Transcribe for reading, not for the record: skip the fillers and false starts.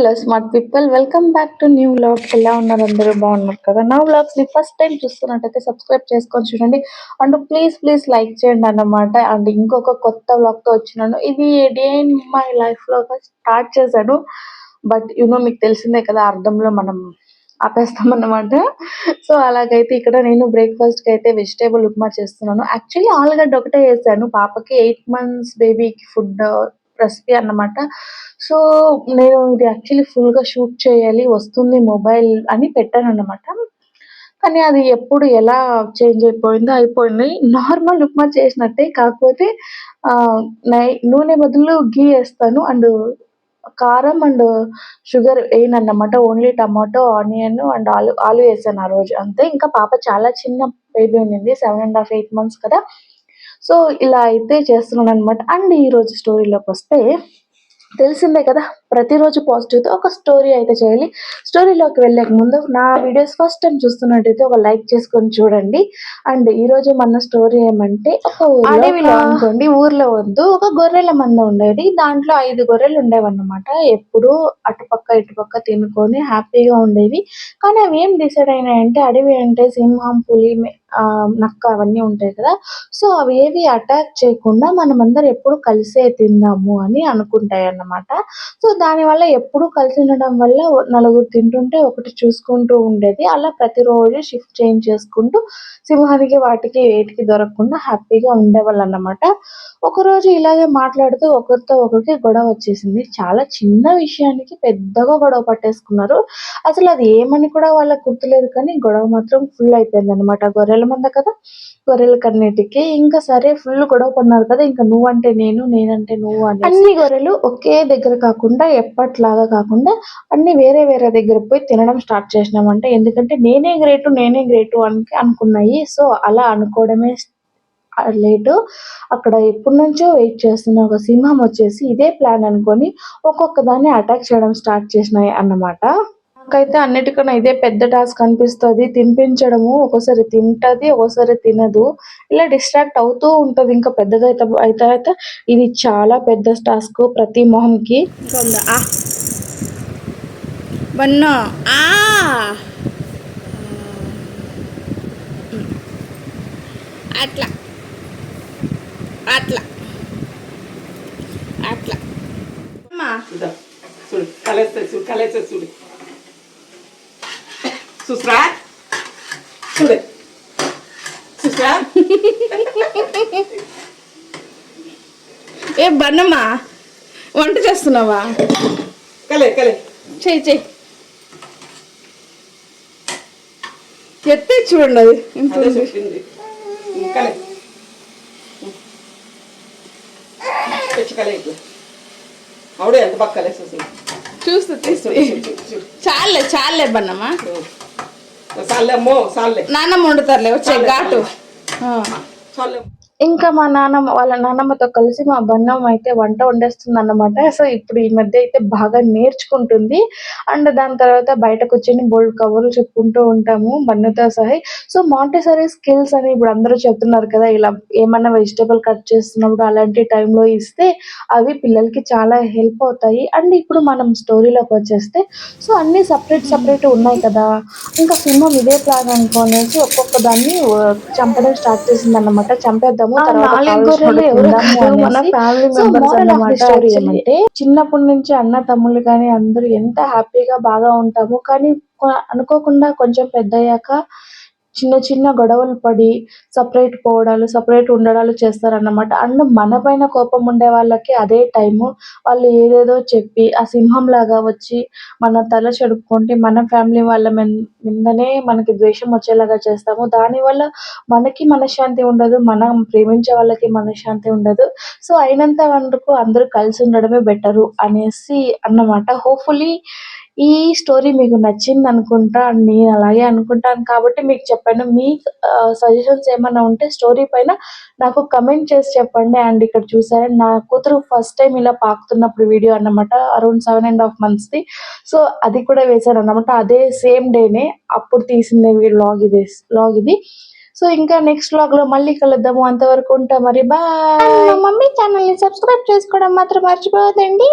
Hello smart people, welcome back to new vlog. ఎలా ఉన్నారు? అందరూ బాగున్నారు కదా? నా వ్లాగ్స్ ని ఫస్ట్ టైం చూస్తున్నట్టయితే సబ్స్క్రైబ్ చేసుకొని చూడండి. అండ్ ప్లీజ్ ప్లీజ్ లైక్ చేయండి అన్నమాట. అండ్ ఇంకొక కొత్త వ్లాగ్ తో వచ్చినాను. ఇది డే ఇన్ మై లైఫ్ లో స్టార్ట్ చేశాను. బట్ మీకు తెలిసిందే కదా, అర్థంలో మనం ఆపేస్తాం అన్నమాట. సో అలాగైతే ఇక్కడ నేను బ్రేక్ఫాస్ట్ కి అయితే వెజిటేబుల్ ఉప్మా చేస్తున్నాను. యాక్చువల్లీ ఆలుగడ్డ ఒకటే వేసాను, పాపకి 8 months బేబీకి ఫుడ్ రెసిపీ అన్నమాట. సో నేను ఇది యాక్చువల్లీ ఫుల్ గా షూట్ చేయాలి, వస్తుంది మొబైల్ అని పెట్టాను అన్నమాట. కానీ అది ఎప్పుడు ఎలా చేంజ్ అయిపోయిందో అయిపోయింది. నార్మల్ ఉప్మా చేసినట్టే, కాకపోతే ఆ నూనె బదులు ఘీ వేస్తాను. అండ్ కారం అండ్ షుగర్ వేయనన్నమాట. ఓన్లీ టమాటో, ఆనియన్ అండ్ ఆలు వేసాను ఆ రోజు, అంతే. ఇంకా పాప చాలా చిన్న బేబీ ఉండింది, 7.5 8 months కదా. సో ఇలా అయితే చేస్తున్నాను అనమాట. అండ్ ఈ రోజు స్టోరీలోకి వస్తే, తెలిసిందే కదా, ప్రతిరోజు పాజిటివ్తో ఒక స్టోరీ అయితే చేయాలి. స్టోరీలోకి వెళ్ళే ముందు నా వీడియోస్ ఫస్ట్ టైం చూస్తున్నట్టయితే ఒక లైక్ చేసుకొని చూడండి. అండ్ ఈ రోజు మన స్టోరీ ఏమంటే, ఒక అడవిలో అనుకోండి, ఊర్లో వద్దు, ఒక గొర్రెల మంద ఉండేది. దాంట్లో 5 గొర్రెలు ఉండేవన్నమాట. ఎప్పుడు అటుపక్క ఇటుపక్క తినుకొని హ్యాపీగా ఉండేవి. కానీ అవి ఏం డిసైడ్ అయినాయంటే, అడవి అంటే సింహం, పులి, నక్క అవన్నీ ఉంటాయి కదా. సో అవి ఏవి అటాక్ చేయకుండా మనమందరం ఎప్పుడు కలిసే తిందాము అని అనుకుంటాయి అన్నమాట. సో దానివల్ల ఎప్పుడు కలిసి ఉండడం వల్ల నలుగురు తింటుంటే ఒకటి చూసుకుంటూ ఉండేది. అలా ప్రతిరోజు షిఫ్ట్ చేంజ్ చేసుకుంటూ సింహానికి వాటికి వేటికి దొరకకుండా హ్యాపీగా ఉండేవాళ్ళు అన్నమాట. ఒకరోజు ఇలాగే మాట్లాడుతూ ఒకరితో ఒకరికి గొడవ వచ్చేసింది. చాలా చిన్న విషయానికి పెద్దగా గొడవ పట్టేసుకున్నారు. అసలు అది ఏమని కూడా వాళ్ళకి గుర్తులేదు, కానీ గొడవ మాత్రం ఫుల్ అయిపోయింది అనమాట. గొర్రెల మంద కదా, గొర్రెల కన్నిటికి ఇంకా సరే ఫుల్ గొడవ పడినారు కదా, ఇంకా నువ్వంటే నేను, నేనంటే నువ్వు అని అన్ని గొర్రెలు ఒకే దగ్గర కాకుండా, ఎప్పట్లాగా కాకుండా అన్ని వేరే వేరే దగ్గర పోయి తినడం స్టార్ట్ చేసినామంటే, ఎందుకంటే నేనే గ్రేటు అని అనుకున్నాయి. సో అలా అనుకోవడమే లేటు. అక్కడ ఎప్పటి నుంచో వెయిట్ చేస్తున్న ఒక సింహం వచ్చేసి ఇదే ప్లాన్ అనుకొని ఒక్కొక్క దాన్ని అటాక్ చేయడం స్టార్ట్ చేసినాయి అన్నమాట. నాకైతే అన్నిటికన్నా ఇదే పెద్ద టాస్క్ అనిపిస్తది. తినిపించడము, ఒక్కోసారి తింటది, ఒక్కోసారి తినదు. ఇలా డిస్ట్రాక్ట్ అవుతూ ఉంటది. ఇంకా పెద్దగా అయితే ఇది చాలా పెద్ద టాస్క్ ప్రతి మొహంకి. అట్లా అట్లా అట్లా చూడు కలేస్తే చూడు, కలేస్తే చూడు, చూసరా చూడు, చూసరా. ఏ బన్నమ్మా, వంట చేస్తున్నావా? కలే కలే చెయ్యి చెయ్యి, ఎత్తే చూడండి, అది ఇంత చెప్పింది. కలే తెచ్చి కలే, ఇట్లా ఆవిడ ఎంత బాగా కలేసి చూస్తూ తీస్తూ. చాలే బన్నమ్మా, సాల్లెమ్మో సాల్లే, నాన్నమ్మ వండుతారులే వచ్చే ఘాటు. చాలే. ఇంకా మా నాన్నమ్మ వాళ్ళ నాన్నమ్మతో కలిసి మా బన్నమ్మ అయితే వంట వండేస్తుంది అన్నమాట. సో ఇప్పుడు ఈ మధ్య అయితే బాగా నేర్చుకుంటుంది. అండ్ దాని తర్వాత బయట కూర్చొని బోల్డ్ కబుర్లు చెప్పుకుంటూ ఉంటాము బన్నతో సహా. సో మాంటెసరీ స్కిల్స్ అని ఇప్పుడు అందరూ చెప్తున్నారు కదా, ఇలా ఏమన్నా వెజిటేబుల్ కట్ చేస్తున్నప్పుడు అలాంటి టైంలో ఇస్తే అవి పిల్లలకి చాలా హెల్ప్ అవుతాయి. అండ్ ఇప్పుడు మనం స్టోరీలోకి వచ్చేస్తే, సో అన్ని సపరేట్ ఉన్నాయి కదా. ఇంకా సింహం ఇదే ప్లాన్ అనుకోనేసి ఒక్కొక్క దాన్ని చంపడం స్టార్ట్ చేసింది అన్నమాట. చంపేద్దాము, మన ఫ్యామిలీ మెంబర్స్ అన్నమాట. అంటే చిన్నప్పటి నుంచి అన్న తమ్ముళ్ళు కానీ అందరూ ఎంత హ్యాపీగా బాగా ఉంటాము. కానీ అనుకోకుండా కొంచెం పెద్దయ్యాక చిన్న చిన్న గొడవలు పడి సపరేట్ ఉండడాలు చేస్తారన్నమాట. అండ్ మన పైన కోపం ఉండే వాళ్ళకి అదే టైము వాళ్ళు ఏదేదో చెప్పి ఆ సింహం లాగా వచ్చి మన తల చెడుపుకుంటే మన ఫ్యామిలీ వాళ్ళ మీదనే మనకి ద్వేషం వచ్చేలాగా చేస్తాము. దానివల్ల మనకి మనశ్శాంతి ఉండదు, మనం ప్రేమించే వాళ్ళకి మనశ్శాంతి ఉండదు. సో అయినంత వరకు అందరూ కలిసి ఉండడమే బెటరు అనేసి అన్నమాట. హోప్ఫుల్లీ ఈ స్టోరీ మీకు నచ్చింది అనుకుంటా. నేను అలాగే అనుకుంటాను కాబట్టి మీకు చెప్పాను. మీ సజెషన్స్ ఏమైనా ఉంటే స్టోరీ పైన నాకు కమెంట్ చేసి చెప్పండి. అండ్ ఇక్కడ చూసారా, నా కూతురు ఫస్ట్ టైం ఇలా పాకుతున్నప్పుడు వీడియో అన్నమాట, అరౌండ్ 7.5 months. సో అది కూడా వేశాను అన్నమాట. అదే సేమ్ డేనే అప్పుడు తీసింది వ్లాగ్ ఇది. సో ఇంకా నెక్స్ట్ వ్లాగ్ లో మళ్ళీ కలుద్దాము. అంతవరకు ఉంటా మరి, బాయ్. మమ్మీ ఛానల్ ని సబ్స్క్రైబ్ చేసుకోవడం మాత్రం మర్చిపోవద్దండి.